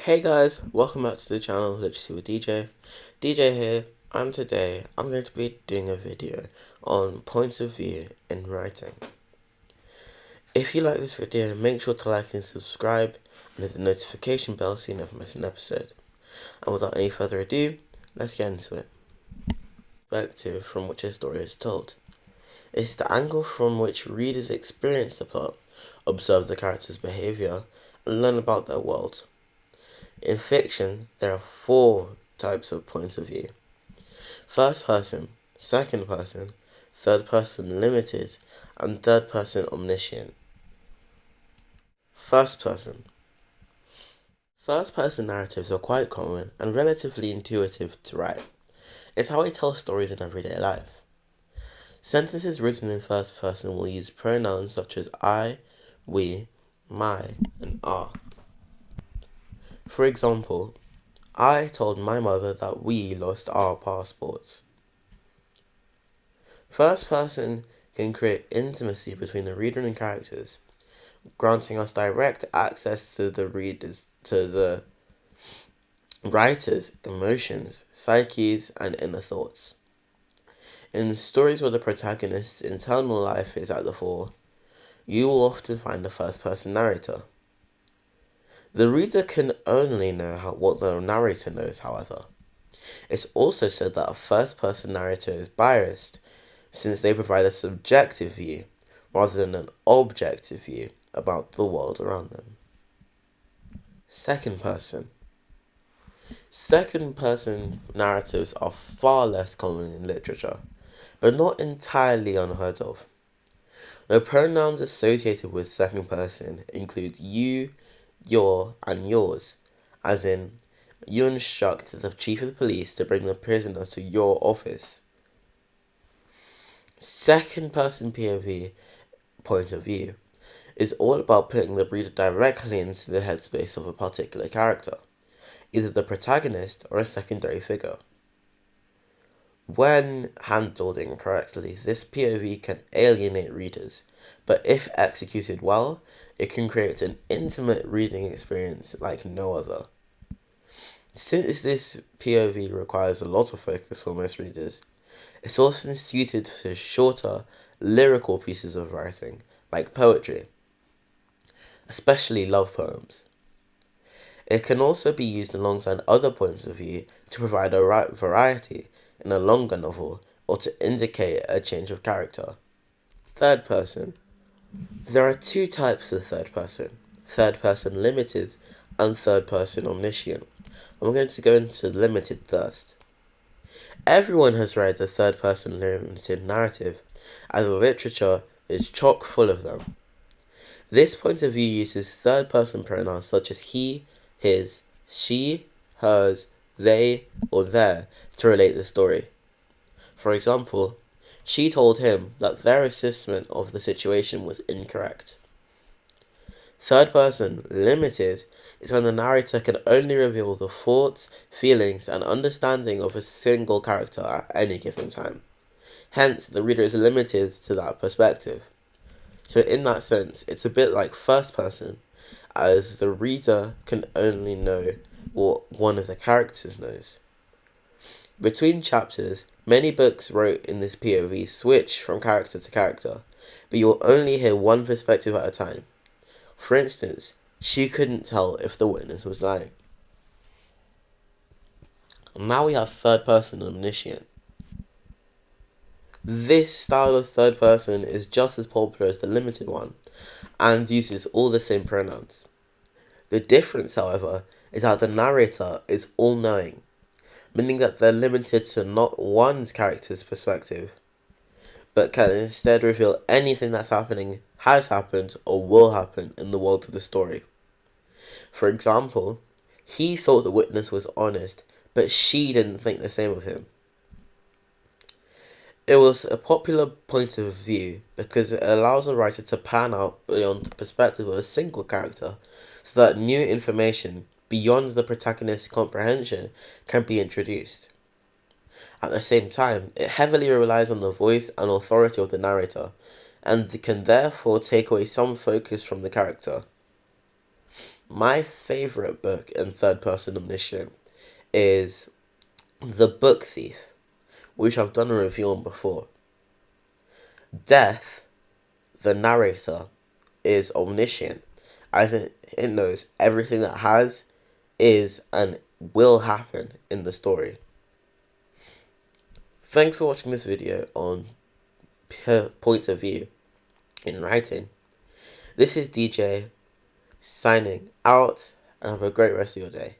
Hey guys, welcome back to the channel Literacy with DJ. DJ here, and today I'm going to be doing a video on points of view in writing. If you like this video, make sure to like and subscribe and hit the notification bell so you never miss an episode. And without any further ado, let's get into it. Perspective from which a story is told. It's the angle from which readers experience the plot, observe the character's behaviour, and learn about their world. In fiction, there are 4 types of points of view: first person, second person, third person limited, and third person omniscient. First person. First person narratives are quite common and relatively intuitive to write. It's how we tell stories in everyday life. Sentences written in first person will use pronouns such as I, we, my, and our. For example, I told my mother that we lost our passports. First person can create intimacy between the reader and characters, granting us direct access to the writer's emotions, psyches, and inner thoughts. In stories where the protagonist's internal life is at the fore, you will often find the first person narrator. The reader can only know what the narrator knows, however. It's also said that a first-person narrator is biased, since they provide a subjective view, rather than an objective view, about the world around them. Second person. Second-person narratives are far less common in literature, but not entirely unheard of. The pronouns associated with second person include you, your, and yours, as in, you instruct the chief of the police to bring the prisoner to your office. Second person POV, point of view, is all about putting the reader directly into the headspace of a particular character, either the protagonist or a secondary figure. When handled incorrectly, this POV can alienate readers, but if executed well, it can create an intimate reading experience like no other. Since this POV requires a lot of focus for most readers, it's often suited to shorter, lyrical pieces of writing, like poetry, especially love poems. It can also be used alongside other points of view to provide a variety in a longer novel or to indicate a change of character. Third person. There are 2 types of third person limited and third person omniscient. I'm going to go into limited first. Everyone has read the third person limited narrative, as literature is chock full of them. This point of view uses third person pronouns such as he, his, she, hers, they, or their to relate the story. For example, she told him that their assessment of the situation was incorrect. Third person limited is when the narrator can only reveal the thoughts, feelings, and understanding of a single character at any given time. Hence, the reader is limited to that perspective. So in that sense, it's a bit like first person, as the reader can only know what one of the characters knows. Between chapters, many books wrote in this POV switch from character to character, but you'll only hear one perspective at a time. For instance, she couldn't tell if the witness was lying. Now we have third person omniscient. This style of third person is just as popular as the limited one, and uses all the same pronouns. The difference, however, is that the narrator is all-knowing, meaning that they're limited to not one character's perspective, but can instead reveal anything that's happening, has happened, or will happen in the world of the story. For example, he thought the witness was honest, but she didn't think the same of him. It was a popular point of view because it allows a writer to pan out beyond the perspective of a single character so that new information beyond the protagonist's comprehension can be introduced. At the same time, it heavily relies on the voice and authority of the narrator, and can therefore take away some focus from the character. My favourite book in third person omniscient is The Book Thief, which I've done a review on before. Death, the narrator, is omniscient, as it knows everything that has, is, and will happen in the story. Thanks for watching this video on points of view in writing. This is DJ signing out, and have a great rest of your day.